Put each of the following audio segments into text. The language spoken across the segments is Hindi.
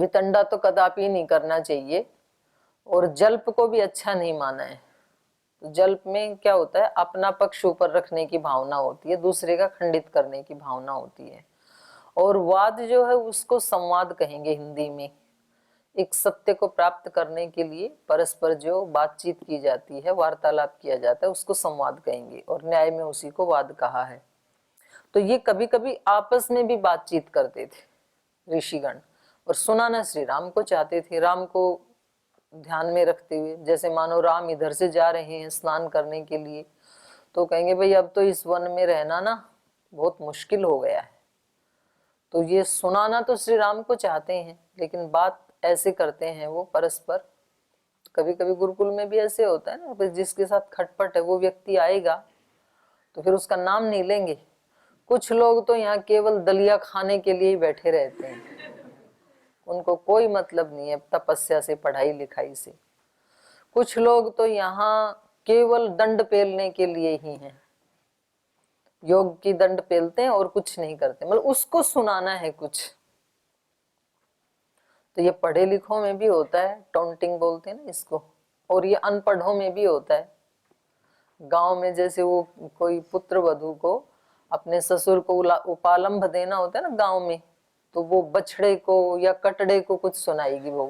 वितंडा तो कदापि नहीं करना चाहिए, और जल्प को भी अच्छा नहीं माना है। तो जल्प में क्या होता है, अपना पक्ष ऊपर रखने की भावना होती है, दूसरे का खंडित करने की भावना होती है। और वाद जो है उसको संवाद कहेंगे हिंदी में। एक सत्य को प्राप्त करने के लिए परस्पर जो बातचीत की जाती है, वार्तालाप किया जाता है, उसको संवाद कहेंगे, और न्याय में उसी को वाद कहा है। तो ये कभी कभी आपस में भी बातचीत करते थे ऋषिगण, और सुनाना श्री राम को चाहते थे, राम को ध्यान में रखते हुए। जैसे मानो राम इधर से जा रहे हैं स्नान करने के लिए, तो कहेंगे भाई अब तो इस वन में रहना ना बहुत मुश्किल हो गया है। तो ये सुनाना तो श्री राम को चाहते हैं, लेकिन बात ऐसे करते हैं वो परस्पर। कभी कभी गुरुकुल में भी ऐसे होता है ना, जिसके साथ खटपट है वो व्यक्ति आएगा तो फिर उसका नाम नहीं लेंगे। कुछ लोग तो यहाँ केवल दलिया खाने के लिए ही बैठे रहते हैं, उनको कोई मतलब नहीं है तपस्या से, पढ़ाई लिखाई से। कुछ लोग तो यहाँ केवल दंड पेलने के लिए ही हैं, योग की दंड पेलते हैं और कुछ नहीं करते, मतलब उसको सुनाना है कुछ। तो ये पढ़े लिखों में भी होता है, टॉन्टिंग बोलते हैं ना इसको, और ये अनपढ़ों में भी होता है। गांव में जैसे वो कोई पुत्र वधू को अपने ससुर को उपालंभ देना होता है ना गांव में, तो वो बछड़े को या कटड़े को कुछ सुनाएगी वो,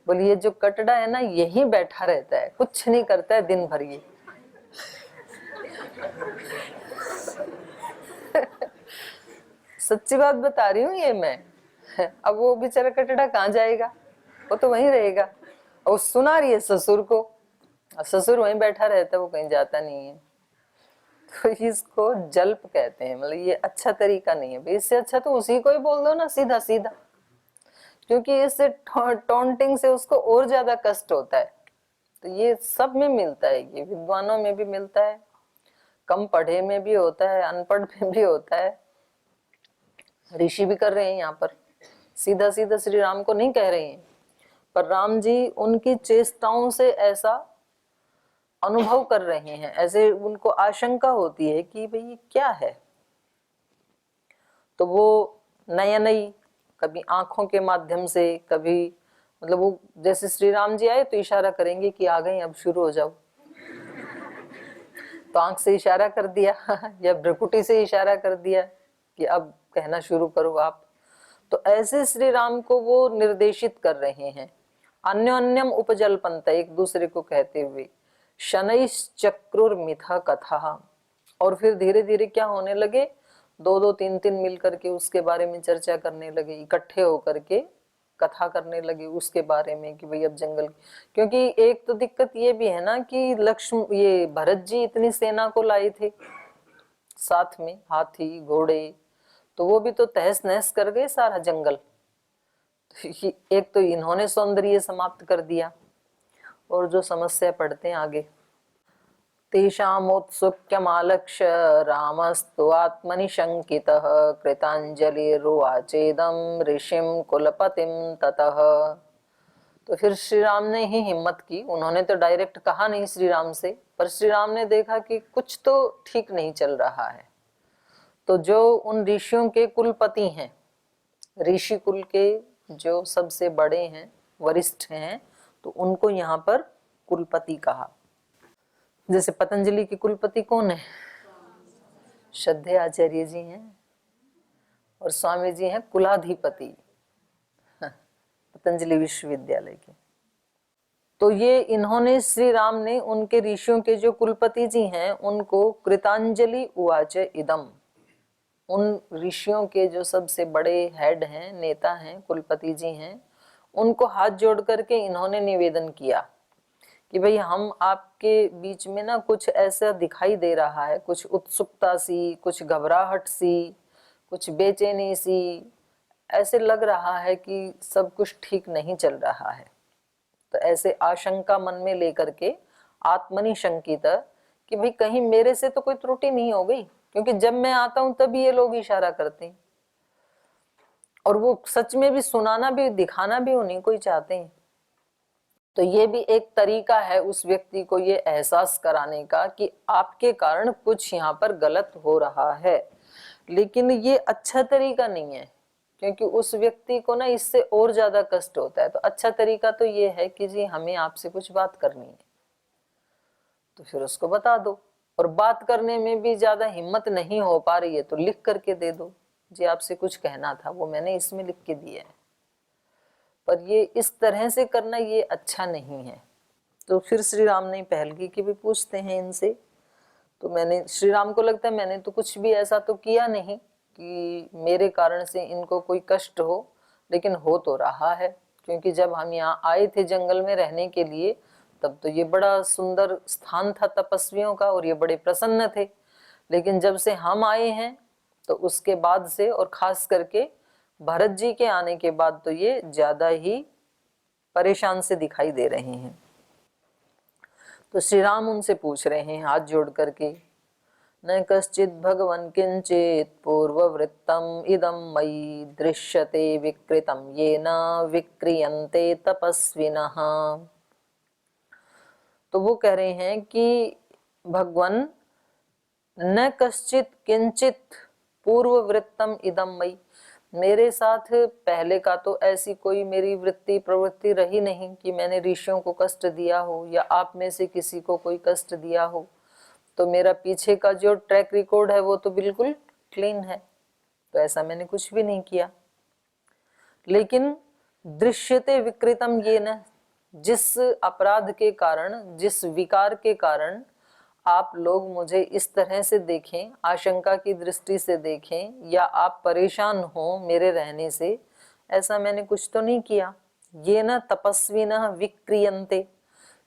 बोलिए ये जो कटड़ा है ना यही बैठा रहता है, कुछ नहीं करता है दिन भर ये। सच्ची बात बता रही हूँ ये मैं। अब वो बेचारा कटड़ा कहाँ जाएगा, वो तो वहीं रहेगा, और सुना रही है ससुर को, ससुर वहीं बैठा रहता है, वो कहीं जाता नहीं है। तो इसको जल्प कहते हैं, मतलब ये अच्छा तरीका नहीं है। इससे अच्छा तो उसी को ही बोल दो ना सीधा सीधा, क्योंकि इससे टॉन्टिंग से उसको और ज्यादा कष्ट होता है। तो ये सब में मिलता है, ये विद्वानों में भी मिलता है, कम पढ़े में भी होता है, अनपढ़ में भी होता है। ऋषि भी कर रहे हैं यहाँ पर, सीधा सीधा श्री राम को नहीं कह रहे हैं, पर राम जी उनकी चेष्टाओं से ऐसा अनुभव कर रहे हैं, ऐसे उनको आशंका होती है कि भाई ये क्या है। तो वो नया नई कभी आंखों के माध्यम से, कभी मतलब वो जैसे श्री राम जी आए तो इशारा करेंगे कि आ गए अब शुरू हो जाओ, तो आंख से इशारा कर दिया या भ्रुकुटी से इशारा कर दिया कि अब कहना शुरू करो आप। तो ऐसे श्री राम को वो निर्देशित कर रहे हैं। अन्योन्यम उपजल्पन्त, एक दूसरे को कहते हुए, शनैश्चक्रुर्मिथा कथा। और फिर धीरे धीरे क्या होने लगे, दो दो तीन तीन मिल करके उसके बारे में चर्चा करने लगे, इकट्ठे होकर के कथा करने लगे उसके बारे में कि भाई अब जंगल। क्योंकि एक तो दिक्कत ये भी है ना कि लक्ष्मण, ये भरत जी इतनी सेना को लाए थे साथ में, हाथी घोड़े, तो वो भी तो तहस नहस कर गए सारा जंगल। एक तो इन्होंने सौंदर्य समाप्त कर दिया, और जो समस्या पढ़ते हैं आगे, तेषामोत्सुक्यमालक्ष्य रामस्तु आत्मनि शंकितः कृतांजलिरुवाचेदं ऋषिं कुलपतिं ततः। तो फिर श्री राम ने ही हिम्मत की, उन्होंने तो डायरेक्ट कहा नहीं श्री राम से, पर श्री राम ने देखा कि कुछ तो ठीक नहीं चल रहा है। तो जो उन ऋषियों के कुलपति हैं, ऋषि कुल के जो सबसे बड़े हैं, वरिष्ठ हैं, तो उनको यहाँ पर कुलपति कहा। जैसे पतंजलि के कुलपति कौन है, श्रद्धेय आचार्य जी हैं, और स्वामी जी हैं कुलाधिपति पतंजलि विश्वविद्यालय के। तो ये इन्होंने, श्री राम ने उनके ऋषियों के जो कुलपति जी हैं उनको कृतांजलि उवाच इदम, उन ऋषियों के जो सबसे बड़े हेड हैं, नेता हैं, कुलपति जी हैं, उनको हाथ जोड़ करके इन्होंने निवेदन किया कि भाई हम आपके बीच में ना कुछ ऐसा दिखाई दे रहा है, कुछ उत्सुकता सी, कुछ घबराहट सी, कुछ बेचैनी सी, ऐसे लग रहा है कि सब कुछ ठीक नहीं चल रहा है। तो ऐसे आशंका मन में लेकर के आत्मनि शंकित, कि भाई कहीं मेरे से तो कोई त्रुटि नहीं हो गई, क्योंकि जब मैं आता हूं तभी ये लोग इशारा करते हैं, और वो सच में भी सुनाना भी, दिखाना भी उन्हीं को ही चाहते हैं। तो ये भी एक तरीका है उस व्यक्ति को ये एहसास कराने का कि आपके कारण कुछ यहाँ पर गलत हो रहा है। लेकिन ये अच्छा तरीका नहीं है, क्योंकि उस व्यक्ति को ना इससे और ज्यादा कष्ट होता है। तो अच्छा तरीका तो ये है कि जी हमें आपसे कुछ बात करनी है, तो फिर उसको बता दो। और बात करने में भी ज्यादा हिम्मत नहीं हो पा रही है तो लिख करके दे दो, जी आपसे कुछ कहना था, वो मैंने इसमें लिख के दिया है। पर ये इस तरह से करना ये अच्छा नहीं है। तो फिर श्री राम ने पहल की कि भी पूछते हैं इनसे। तो मैंने, श्री राम को लगता है मैंने तो कुछ भी ऐसा तो किया नहीं कि मेरे कारण से इनको कोई कष्ट हो, लेकिन हो तो रहा है। क्योंकि जब हम यहाँ आए थे जंगल में रहने के लिए, तब तो ये बड़ा सुंदर स्थान था तपस्वियों का और ये बड़े प्रसन्न थे। लेकिन जब से हम आए हैं तो उसके बाद से, और खास करके भरत जी के आने के बाद, तो ये ज्यादा ही परेशान से दिखाई दे रहे हैं। तो श्री राम उनसे पूछ रहे हैं हाथ जोड़ करके, न कश्चित भगवन् किंचित पूर्ववृत्तम इदम मयि दृश्यते विकृतम येन विक्रियन्ते तपस्विनः। तो वो कह रहे हैं कि भगवान, न कश्चित किंचित पूर्ववृत्तम इदम मयि, मेरे साथ पहले का तो ऐसी कोई मेरी वृत्ति प्रवृत्ति रही नहीं कि मैंने ऋषियों को कष्ट दिया हो या आप में से किसी को कोई कष्ट दिया हो। तो मेरा पीछे का जो ट्रैक रिकॉर्ड है वो तो बिल्कुल क्लीन है, तो ऐसा मैंने कुछ भी नहीं किया। लेकिन दृश्यते विकृतम ये न, जिस अपराध के कारण, जिस विकार के कारण आप लोग मुझे इस तरह से देखें, आशंका की दृष्टि से देखें, या आप परेशान हो मेरे रहने से, ऐसा मैंने कुछ तो नहीं किया। ये न तपस्विनः विक्रियन्ते,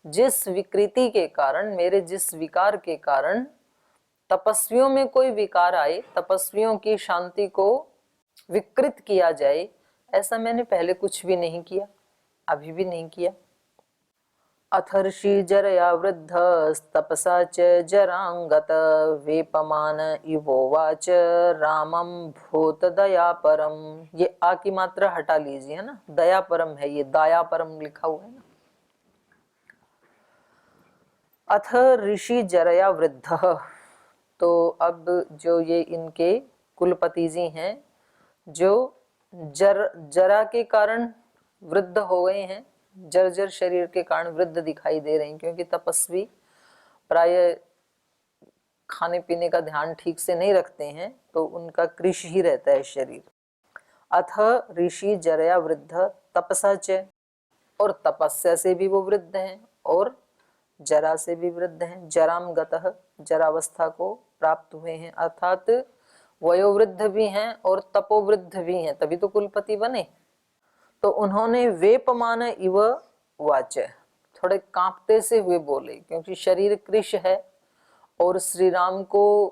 जिस विकृति के कारण, मेरे जिस विकार के कारण तपस्वियों में कोई विकार आए, तपस्वियों की शांति को विकृत किया जाए, ऐसा मैंने पहले कुछ भी नहीं किया, अभी भी नहीं किया। अथर्षि जरया वृद्धस्तपसा च जरांगत वेपमान इवोवाच रामम भूत दया परम। ये आ की मात्रा हटा लीजिए, है ना, दया परम है, ये दाया परम लिखा हुआ है ना। अथ ऋषि जरया वृद्ध, तो अब जो ये इनके कुलपति जी हैं, जो जरा के कारण वृद्ध हो गए हैं, जर्जर शरीर के कारण वृद्ध दिखाई दे रहे हैं, क्योंकि तपस्वी प्राय खाने पीने का ध्यान ठीक से नहीं रखते हैं, तो उनका कृश ही रहता है शरीर। अथ ऋषि जरया वृद्ध तपसा च, और तपस्या से भी वो वृद्ध हैं और जरा से भी वृद्ध हैं। जराम गतः, जरावस्था को प्राप्त हुए हैं, अर्थात वयोवृद्ध भी हैं और तपोवृद्ध भी हैं, तभी तो कुलपति बने। तो उन्होंने वेपमान इव वाच, थोड़े कांपते से हुए बोले, क्योंकि शरीर कृश है और श्री राम को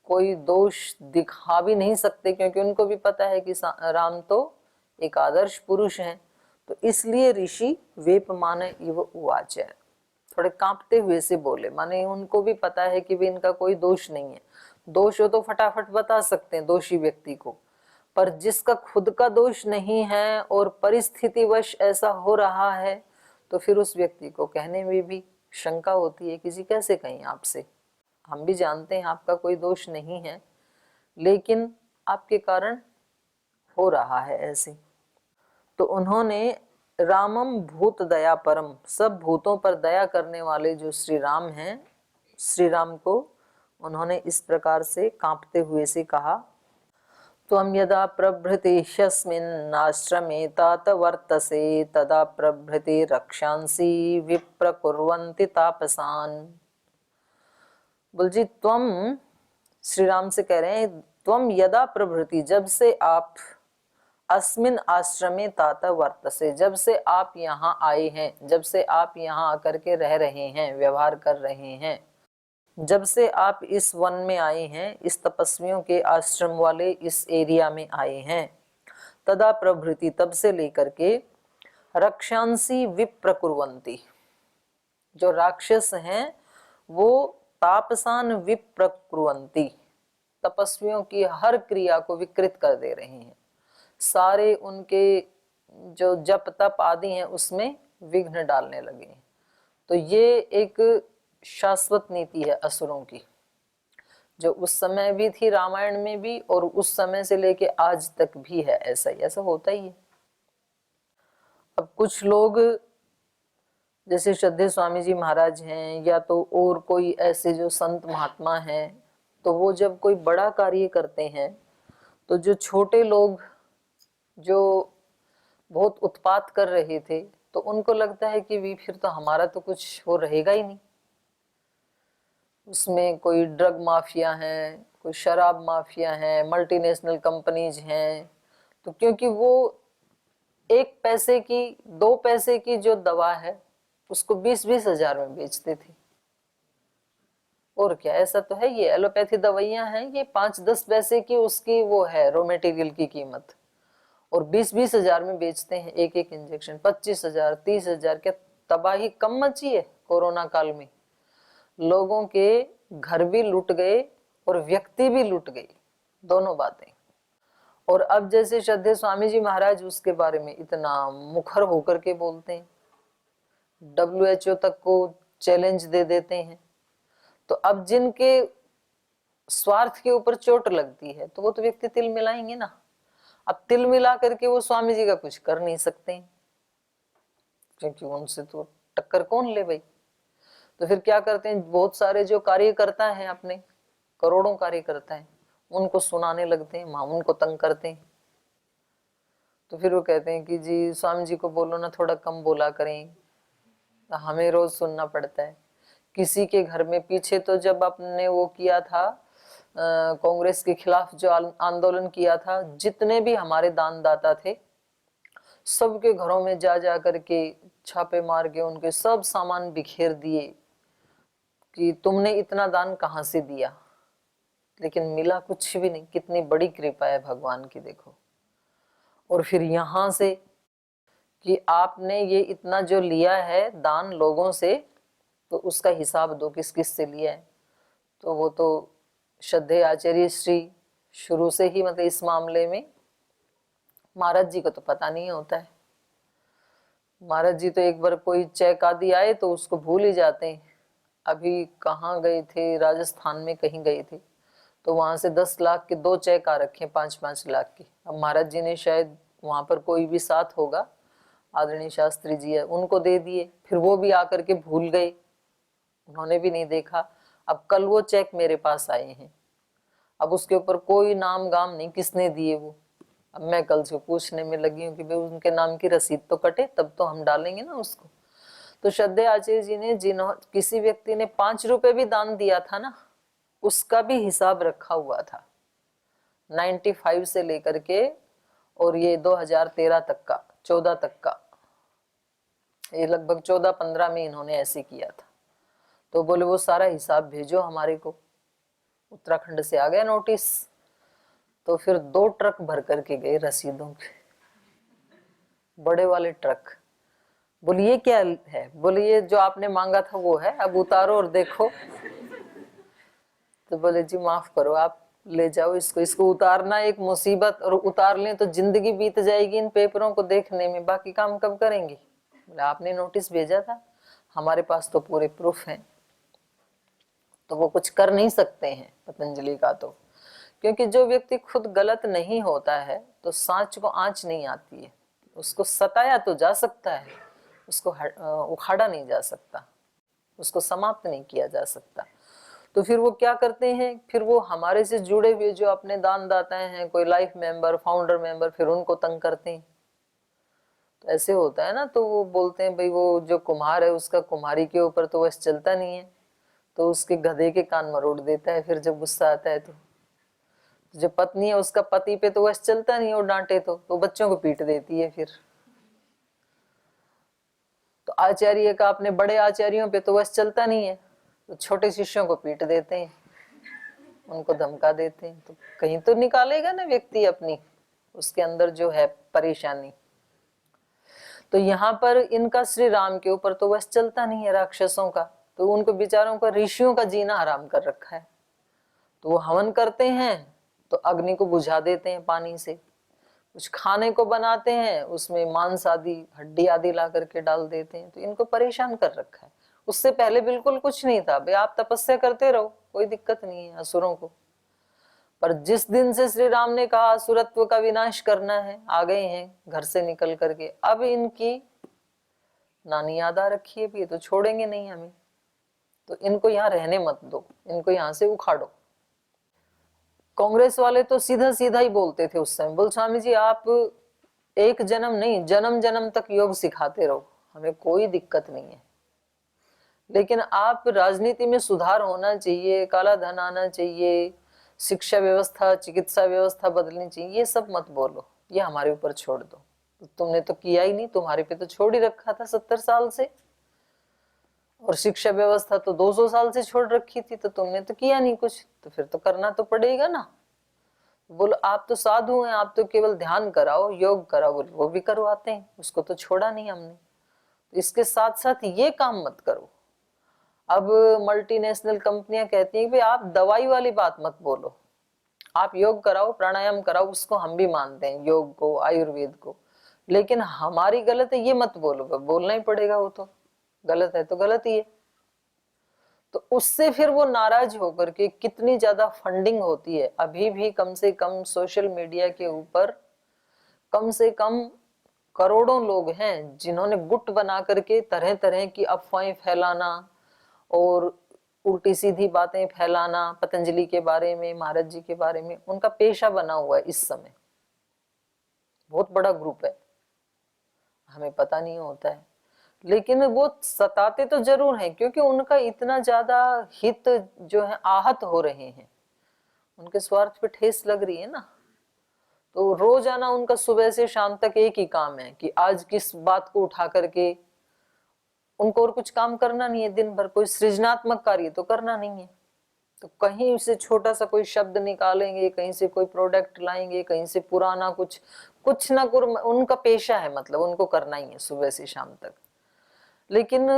कोई दोष दिखा भी नहीं सकते, क्योंकि उनको भी पता है कि राम तो एक आदर्श पुरुष हैं। तो इसलिए ऋषि वेपमान इव उवाच, थोड़े कांपते हुए से बोले, माने उनको भी पता है कि भी इनका कोई दोष नहीं है। दोष हो तो फटाफट बता सकते हैं दोषी व्यक्ति को, पर जिसका खुद का दोष नहीं है और परिस्थितिवश ऐसा हो रहा है, तो फिर उस व्यक्ति को कहने में भी शंका होती है कि जी कैसे कहें आपसे, हम भी जानते हैं आपका कोई दोष नहीं है, लेकिन आपके कारण हो रहा है ऐसे। तो उन्होंने रामम भूत दया परम, सब भूतों पर दया करने वाले जो श्री राम हैं, श्री राम को उन्होंने इस प्रकार से कांपते हुए से कहा, त्वं यदा प्रभृतिह्यस्मिन्नाश्रमे तात वर्तसे तदा प्रभृति रक्षांसि विप्रकुर्वन्ति तापसान्। बोल जी, त्वं, श्री राम से कह रहे हैं, त्वं यदा प्रभृति, जब से आप, अस्मिन आश्रमे तात वर्तसे, जब से आप यहाँ आए हैं, जब से आप यहाँ आकर के रह रहे हैं, व्यवहार कर रहे हैं, जब से आप इस वन में आए हैं, इस तपस्वियों के आश्रम वाले इस एरिया में आए हैं, तदा प्रभृति, तब से लेकर के, रक्षांसी विप्रकुर्वन्ति, जो राक्षस हैं वो तापसान विप्रकुर्वन्ति, तपस्वियों की हर क्रिया को विकृत कर दे रहे हैं, सारे उनके जो जप तप आदि हैं उसमें विघ्न डालने लगे हैं। तो ये एक शाश्वत नीति है असुरों की। जो उस समय भी थी रामायण में भी, और उस समय से लेके आज तक भी है, ऐसा ही ऐसा होता ही है। अब कुछ लोग जैसे श्रद्धेय स्वामी जी महाराज हैं, या तो और कोई ऐसे जो संत महात्मा हैं, तो वो जब कोई बड़ा कार्य करते हैं तो जो छोटे लोग जो बहुत उत्पात कर रहे थे, तो उनको लगता है कि भी फिर तो हमारा तो कुछ वो रहेगा ही नहीं। उसमें कोई ड्रग माफिया हैं, कोई शराब माफिया हैं, मल्टीनेशनल कंपनीज हैं, तो क्योंकि वो 1 पैसे की 2 पैसे की जो दवा है उसको 20-20 हजार में बेचते थे। और क्या, ऐसा तो है, ये एलोपैथी दवाइयां हैं, ये 5-10 पैसे की उसकी वो है रॉ मटेरियल की कीमत, और 20-20 हजार में बेचते हैं एक एक इंजेक्शन। 25 हजार 30 हजार, क्या तबाही कम मची है। कोरोना काल में लोगों के घर भी लूट गए और व्यक्ति भी लूट गए, दोनों बातें। और अब जैसे श्रद्धेय स्वामी जी महाराज उसके बारे में इतना मुखर होकर के बोलते हैं, WHO तक को चैलेंज दे देते हैं, तो अब जिनके स्वार्थ के ऊपर चोट लगती है तो वो तो व्यक्ति तिल मिलाएंगे ना। अब तिल मिला करके वो स्वामी जी का कुछ कर नहीं सकते, क्योंकि उनसे तो टक्कर कौन ले भाई। तो फिर क्या करते हैं, बहुत सारे जो कार्यकर्ता हैं, अपने करोड़ों कार्यकर्ता हैं, उनको सुनाने लगते हैं, वहां उनको तंग करते हैं। तो फिर वो कहते हैं कि जी स्वामी जी को बोलो ना थोड़ा कम बोला करें, तो हमें रोज सुनना पड़ता है। किसी के घर में पीछे तो जब आपने वो किया था कांग्रेस के खिलाफ जो आंदोलन किया था, जितने भी हमारे दानदाता थे सबके घरों में जा जा करके छापे मार के उनके सब सामान बिखेर दिए कि तुमने इतना दान कहां से दिया, लेकिन मिला कुछ भी नहीं। कितनी बड़ी कृपा है भगवान की, देखो। और फिर यहां से कि आपने ये इतना जो लिया है दान लोगों से, तो उसका हिसाब दो किस किस से लिया है। तो वो तो श्रद्धेय आचार्य श्री शुरू से ही मतलब इस मामले में महाराज जी को तो पता नहीं होता है। महाराज जी तो एक बार कोई चेक आदि आए तो उसको भूल ही जाते हैं। अभी कहाँ गए थे, राजस्थान में कहीं गए थे, तो वहां से 10 लाख के 2 चेक आ रखे, 5-5 लाख के। अब महाराज जी ने शायद वहां पर कोई भी साथ होगा, आदरणीय शास्त्री जी है, उनको दे दिए। फिर वो भी आकर के भूल गए, उन्होंने भी नहीं देखा। अब कल वो चेक मेरे पास आए हैं, अब उसके ऊपर कोई नाम गाम नहीं किसने दिए वो। अब मैं कल से पूछने में लगी हूँ कि भाई उनके नाम की रसीद तो कटे, तब तो हम डालेंगे ना उसको। तो श्रद्धेय आचार्य जी ने किसी व्यक्ति ने 5 रुपए भी दान दिया था ना, उसका भी हिसाब रखा हुआ था 95 से लेकर के, और ये 2013 तक का, 14 तक का, ये लगभग 14-15 में इन्होंने ऐसे किया था। तो बोले वो सारा हिसाब भेजो हमारे को। उत्तराखंड से आ गया नोटिस, तो फिर 2 ट्रक भर करके गए रसीदों के, बड़े वाले ट्रक। बोले ये क्या है, बोले ये जो आपने मांगा था वो है, अब उतारो और देखो। तो बोले जी माफ करो, आप ले जाओ इसको, इसको उतारना एक मुसीबत, और उतार लें तो जिंदगी बीत जाएगी इन पेपरों को देखने में, बाकी काम कब करेंगे। बोले आपने नोटिस भेजा था, हमारे पास तो पूरे प्रूफ हैं। तो वो कुछ कर नहीं सकते हैं पतंजलि का, तो क्योंकि जो व्यक्ति खुद गलत नहीं होता है तो सांच को आंच नहीं आती है। उसको सताया तो जा सकता है, उसको उखाड़ा नहीं जा सकता, उसको समाप्त नहीं किया जा सकता। तो फिर वो क्या करते हैं, फिर वो हमारे से जुड़े हुए जो अपने दानदाता हैं, कोई लाइफ मेंबर, फाउंडर मेंबर, फिर उनको तंग करते हैं। तो ऐसे होता है ना, तो वो बोलते हैं भाई वो जो कुम्हार है उसका कुम्हारी के ऊपर तो वश चलता नहीं है, तो उसके गधे के कान मरोड़ देता है फिर जब गुस्सा आता है। तो जो पत्नी है उसका पति पे तो वश चलता नहीं, और डांटे तो बच्चों को पीट देती है फिर। तो आचार्य का अपने बड़े आचार्यों पे तो वश चलता नहीं है, तो छोटे शिष्यों को पीट देते हैं, उनको धमका देते हैं। तो कहीं तो निकालेगा ना व्यक्ति अपनी, उसके अंदर जो है परेशानी। तो यहाँ पर इनका श्री राम के ऊपर तो वश चलता नहीं है राक्षसों का, तो उनको बेचारों का, ऋषियों का जीना हराम कर रखा है। तो वो हवन करते हैं तो अग्नि को बुझा देते हैं पानी से, कुछ खाने को बनाते हैं उसमें मांस आदि, हड्डी आदि ला करके डाल देते हैं। तो इनको परेशान कर रखा है। उससे पहले बिल्कुल कुछ नहीं था, भाई आप तपस्या करते रहो, कोई दिक्कत नहीं है असुरों को। पर जिस दिन से श्री राम ने कहा असुरत्व का विनाश करना है, आ गए हैं घर से निकल करके, अब इनकी नानी याद आ रखी है भी, तो छोड़ेंगे नहीं हमें, तो इनको यहाँ रहने मत दो, इनको यहाँ से उखाड़ो। कांग्रेस वाले तो सीधा सीधा ही बोलते थे उस समय, बोल स्वामी जी आप एक जन्म नहीं, जन्म जन्म तक योग सिखाते रहो, हमें कोई दिक्कत नहीं है, लेकिन आप राजनीति में सुधार होना चाहिए, काला धन आना चाहिए, शिक्षा व्यवस्था चिकित्सा व्यवस्था बदलनी चाहिए, ये सब मत बोलो, ये हमारे ऊपर छोड़ दो। तुमने तो किया ही नहीं, तुम्हारे पे तो छोड़ ही रखा था 70 साल से, और शिक्षा व्यवस्था तो 200 साल से छोड़ रखी थी, तो तुमने तो किया नहीं कुछ, तो फिर तो करना तो पड़ेगा ना। बोलो आप तो साधु हैं, आप तो केवल ध्यान कराओ योग कराओ, बोलो वो भी करवाते हैं, उसको तो छोड़ा नहीं हमने। तो इसके साथ साथ ये काम मत करो। अब मल्टीनेशनल कंपनियां कहती हैं कि आप दवाई वाली बात मत बोलो, आप योग कराओ प्राणायाम कराओ, उसको हम भी मानते हैं योग को आयुर्वेद को, लेकिन हमारी गलत है ये मत बोलो, बोलना ही पड़ेगा, वो तो गलत है तो गलत ही है। तो उससे फिर वो नाराज होकर के, कितनी ज्यादा फंडिंग होती है अभी भी, कम से कम सोशल मीडिया के ऊपर कम से कम करोड़ों लोग हैं जिन्होंने गुट बना करके तरह तरह की अफवाहें फैलाना और उल्टी सीधी बातें फैलाना पतंजलि के बारे में, महाराज जी के बारे में, उनका पेशा बना हुआ है इस समय। बहुत बड़ा ग्रुप है, हमें पता नहीं होता है, लेकिन वो सताते तो जरूर हैं, क्योंकि उनका इतना ज्यादा हित जो है आहत हो रहे हैं, उनके स्वार्थ पे ठेस लग रही है ना। तो रोजाना उनका सुबह से शाम तक एक ही काम है कि आज किस बात को उठा करके, उनको और कुछ काम करना नहीं है दिन भर, कोई सृजनात्मक कार्य तो करना नहीं है। तो कहीं से छोटा सा कोई शब्द निकालेंगे, कहीं से कोई प्रोडक्ट लाएंगे, कहीं से पुराना कुछ कुछ ना कुछ उनका पेशा है, मतलब उनको करना ही है सुबह से शाम तक। लेकिन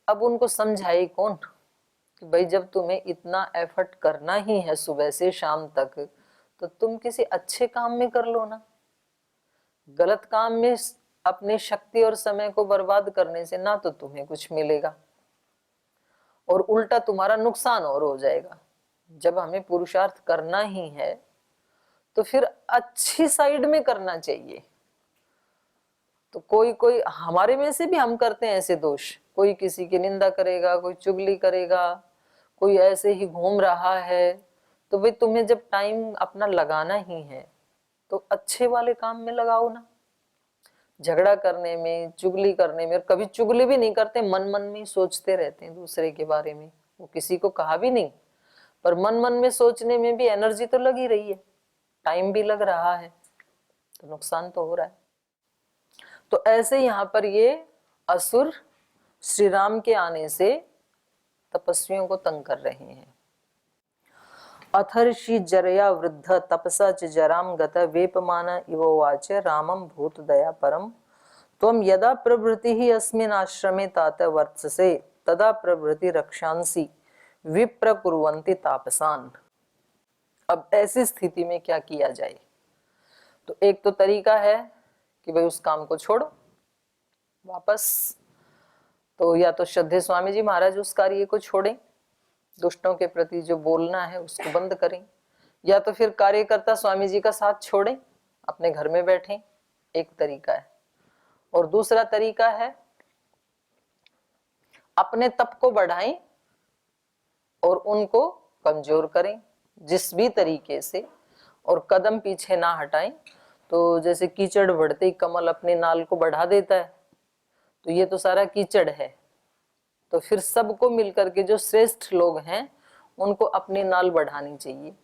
अब उनको समझाए कौन कि भाई जब तुम्हें इतना एफर्ट करना ही है सुबह से शाम तक, तो तुम किसी अच्छे काम में कर लो ना। गलत काम में अपनी शक्ति और समय को बर्बाद करने से ना तो तुम्हें कुछ मिलेगा और उल्टा तुम्हारा नुकसान और हो जाएगा। जब हमें पुरुषार्थ करना ही है तो फिर अच्छी साइड में करना चाहिए। तो कोई कोई हमारे में से भी हम करते हैं ऐसे दोष, कोई किसी की निंदा करेगा, कोई चुगली करेगा, कोई ऐसे ही घूम रहा है। तो भाई तुम्हें जब टाइम अपना लगाना ही है तो अच्छे वाले काम में लगाओ ना। झगड़ा करने में, चुगली करने में, और कभी चुगली भी नहीं करते, मन मन में ही सोचते रहते हैं दूसरे के बारे में, वो किसी को कहा भी नहीं, पर मन मन में सोचने में भी एनर्जी तो लगी रही है, टाइम भी लग रहा है, तो नुकसान तो हो रहा है। तो ऐसे यहाँ पर ये असुर श्री राम के आने से तपस्वियों को तंग कर रहे हैं। अथर्षि जरया वृद्ध तपसा च जराम गत वेपमान इवोवाच रामम भूत दया परम त्वं यदा प्रभृति ही अस्मिन् आश्रमे तात वर्तसे तदा प्रभृति रक्षांसि विप्र कुर्वन्ति तापसान। अब ऐसी स्थिति में क्या किया जाए? तो एक तो तरीका है कि भाई उस काम को छोड़ो वापस, तो या तो श्रद्धे स्वामी जी महाराज उस कार्य को छोड़ें, दुष्टों के प्रति जो बोलना है उसको बंद करें, या तो फिर कार्यकर्ता स्वामी जी का साथ छोड़ें, अपने घर में बैठें, एक तरीका है। और दूसरा तरीका है अपने तप को बढ़ाएं और उनको कमजोर करें जिस भी तरीके से, और कदम पीछे ना हटाएं। तो जैसे कीचड़ बढ़ते ही कमल अपने नाल को बढ़ा देता है, तो ये तो सारा कीचड़ है, तो फिर सबको मिलकर के जो श्रेष्ठ लोग हैं उनको अपनी नाल बढ़ानी चाहिए।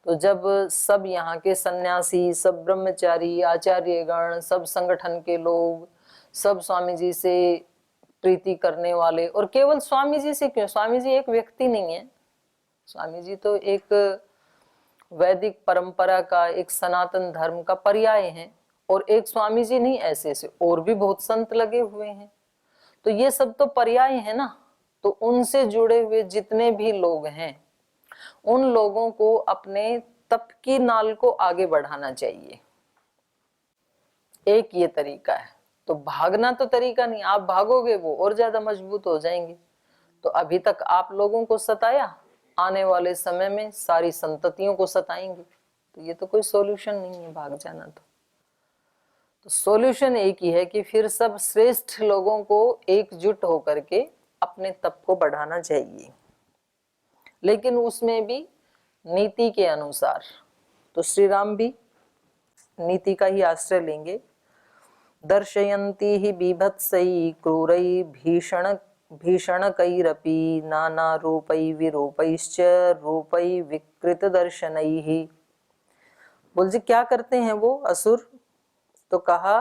तो जब सब यहाँ के सन्यासी, सब ब्रह्मचारी, आचार्यगण, सब संगठन के लोग, सब स्वामी जी से प्रीति करने वाले, और केवल स्वामी जी से क्यों, स्वामी जी एक व्यक्ति नहीं है, स्वामी जी तो एक वैदिक परंपरा का, एक सनातन धर्म का पर्याय है, और एक स्वामी जी नहीं, ऐसे ऐसे और भी बहुत संत लगे हुए हैं। तो ये सब तो पर्याय है ना। तो उनसे जुड़े हुए जितने भी लोग हैं उन लोगों को अपने तप की नाल को आगे बढ़ाना चाहिए। एक ये तरीका है। तो भागना तो तरीका नहीं, आप भागोगे वो और ज्यादा मजबूत हो जाएंगे। तो अभी तक आप लोगों को सताया, आने वाले समय में सारी संततियों को सताएंगे। तो ये तो कोई सॉल्यूशन नहीं है भाग जाना। तो सॉल्यूशन एक ही है कि फिर सब श्रेष्ठ लोगों को एकजुट होकर के अपने तप को बढ़ाना चाहिए, लेकिन उसमें भी नीति के अनुसार। तो श्री राम भी नीति का ही आश्रय लेंगे। दर्शयन्ति हि बीभत्सै क्रूरै भीषणकैरपि नाना रूपै विरूपैश्च रूपै विकृत दर्शनैः। बोल जी क्या करते हैं वो असुर? तो कहा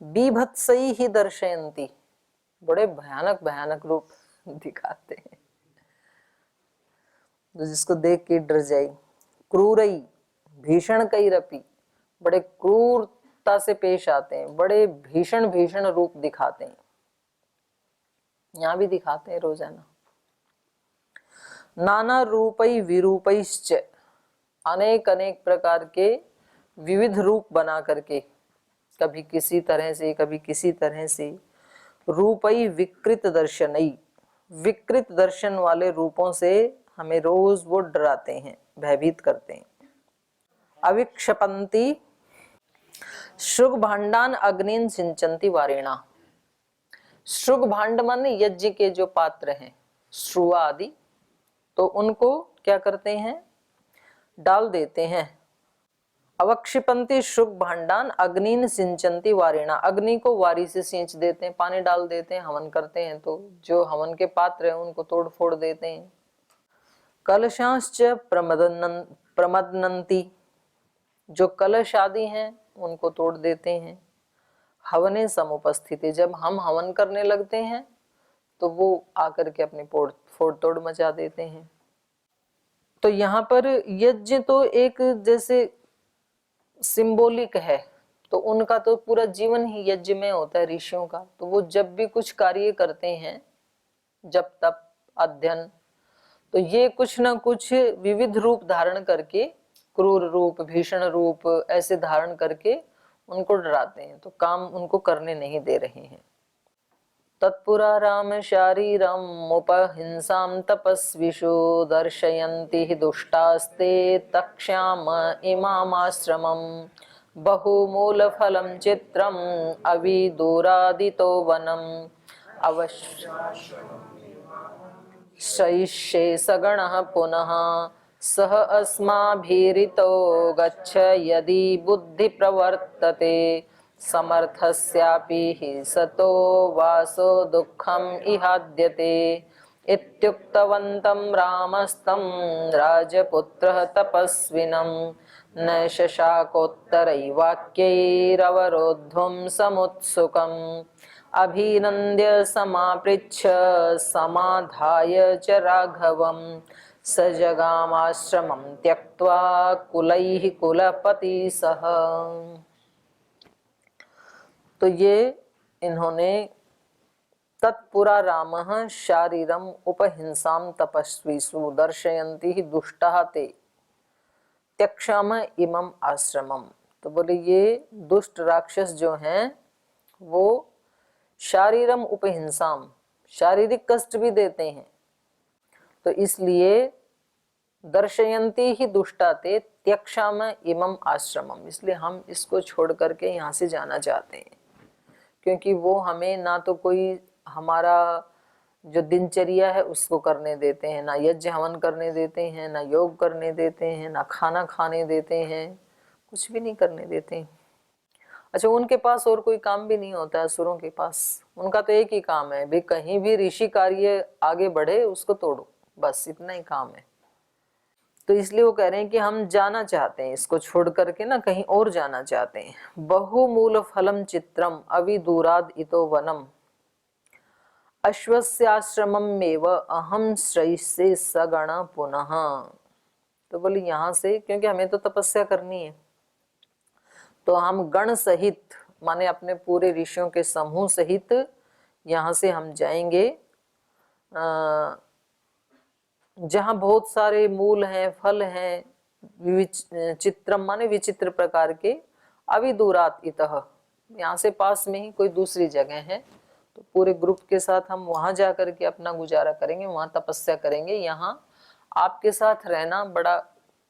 बीभत्सै ही दर्शयन्ति, बड़े भयानक भयानक रूप दिखाते हैं तो जिसको देख के डर जाए। क्रूरई भीषण कैरपि, बड़े क्रूरता से पेश आते हैं, बड़े भीषण भीषण रूप दिखाते हैं। यहां भी दिखाते हैं रोजाना। नाना रूपै विरूपैश्च, अनेक अनेक प्रकार के विविध रूप बना करके, कभी किसी तरह से कभी किसी तरह से। रूपई विकृत दर्शनई, विकृत दर्शन वाले रूपों से हमें रोज वो डराते हैं, भयभीत करते हैं। अविक्षपन्ति श्रुग भांडान अग्निन सिंचंती वारेणा। श्रुग भांड माने यज्ञ के जो पात्र हैं, श्रुआ आदि, तो उनको क्या करते हैं? डाल देते हैं। अवक्षिपंती शुक भांडान अग्निन सिंचंती वारिणा, अग्नि को वारी से सींच देते हैं, पानी डाल देते हैं, हवन करते हैं, तो जो हवन के पात्र हैं उनको तोड़ फोड़ देते हैं। कलशांश्च प्रमदनंती, जो कलश आदि हैं उनको तोड़ देते हैं। हवने समुपस्थिति, जब हम हवन करने लगते हैं तो वो आकर के अपनी फोड़ तोड़ मचा देते हैं। तो यहाँ पर यज्ञ तो एक जैसे सिंबॉलिक है, तो उनका तो पूरा जीवन ही यज्ञ में होता है ऋषियों का। तो वो जब भी कुछ कार्य करते हैं, जब तप अध्ययन, तो ये कुछ ना कुछ विविध रूप धारण करके, क्रूर रूप भीषण रूप ऐसे धारण करके उनको डराते हैं, तो काम उनको करने नहीं दे रहे हैं। तत्पुरा राम शारीरम उपहिंसाम तपस्विषु दर्शयन्ति दुष्टास्ते तक्ष्याम इमामाश्रमं बहुमूलफलं चित्रम् अविदूरादितो वनम् अवश्यैष्ये सगणः पुनः सह अस्माभिरितो गच्छ यदि बुद्धि प्रवर्तते समर्थस्यापि हि सतो वासो दुःखम् इहाद्यते इत्युक्तवन्तं रामस्तं राजपुत्रः तपस्विनं न शशाकोत्तरैवाक्यैरवरोद्धुं समुत्सुकम् अभिनन्द्य समापृच्छ समाधाय च राघवं स जगामाश्रमं त्यक्त्वा कुलैः कुलपति सह। तो ये इन्होंने तत्पुरा रामः शारीरम उपहिंसाम तपस्वीसु दर्शयन्ति ही दुष्टः ते त्यक्षाम इमम आश्रमम। तो बोले ये दुष्ट राक्षस जो हैं वो शारीरम उपहिंसाम, शारीरिक कष्ट भी देते हैं, तो इसलिए दर्शयन्ति ही दुष्टाते त्यक्षाम इमम आश्रमम, इसलिए हम इसको छोड़ करके यहाँ से जाना चाहते हैं। क्योंकि वो हमें ना तो कोई हमारा जो दिनचर्या है उसको करने देते हैं, ना यज्ञ हवन करने देते हैं, ना योग करने देते हैं, ना खाना खाने देते हैं, कुछ भी नहीं करने देते हैं। अच्छा, उनके पास और कोई काम भी नहीं होता है असुरों के पास, उनका तो एक ही काम है भी कहीं भी ऋषि कार्य आगे बढ़े उसको तोड़ो, बस इतना ही काम है। तो इसलिए वो कह रहे हैं कि हम जाना चाहते हैं, इसको छोड़ करके ना कहीं और जाना चाहते हैं। बहुमूल फलम चित्रम अविदूराद इतो वनम अश्वस्याश्रमम एव अहम श्रैष्ये सगण पुनः। तो बोले यहाँ से, क्योंकि हमें तो तपस्या करनी है, तो हम गण सहित माने अपने पूरे ऋषियों के समूह सहित यहाँ से हम जाएंगे जहाँ बहुत सारे मूल हैं, फल हैं, चित्रम माने विचित्र प्रकार के, अविदूरात इतः, यहाँ से पास में ही कोई दूसरी जगह है, तो पूरे ग्रुप के साथ हम वहाँ जा करके अपना गुजारा करेंगे, वहाँ तपस्या करेंगे। यहाँ आपके साथ रहना बड़ा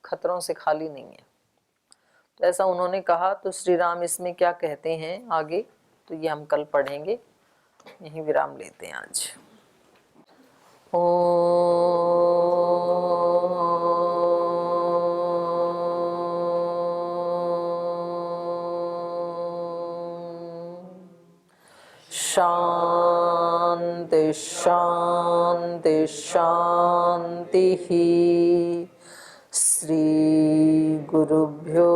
खतरों से खाली नहीं है। तो ऐसा उन्होंने कहा। तो श्री राम इसमें क्या कहते हैं आगे, तो ये हम कल पढ़ेंगे। यहीं विराम लेते हैं आज। शांति शांति शांति ही। श्री गुरुभ्यो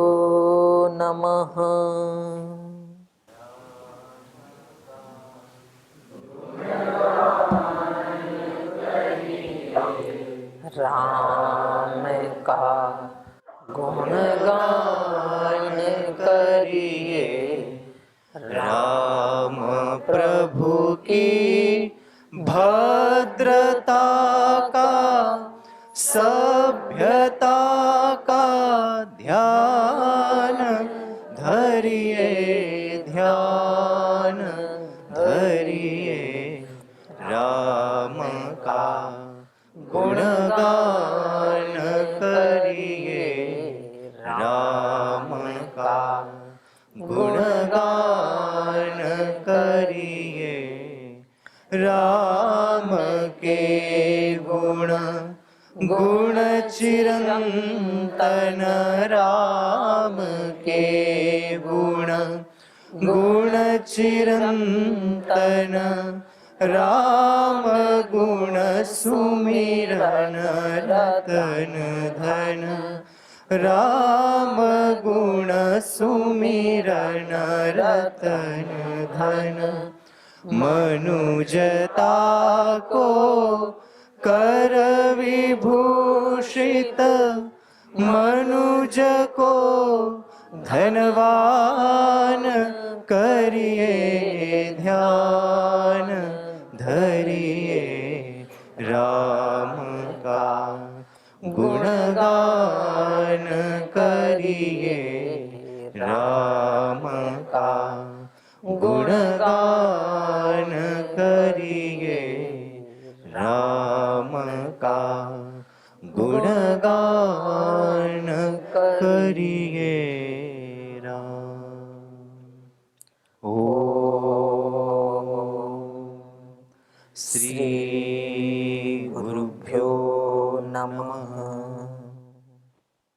नमः। राम का गुणगान करिए, राम प्रभु की भद्रता का, सभ्यता का ध्यान धरिए, ध्यान धरिए। राम का गुणगान करिए, राम का गुणगान करिए। राम के गुण गुण चिरंतन, राम के गुण गुण चिरंतन, राम गुण सुमिरन रतन धन, राम गुण सुमिरन रतन धन। मनुजता को कर विभूषित, मनुज को धनवान करिए, ध्यान धरिए। राम का गुणगान करिए, राम का गुणगान करिए, राम का गुणगान करिए। राम। ओम श्री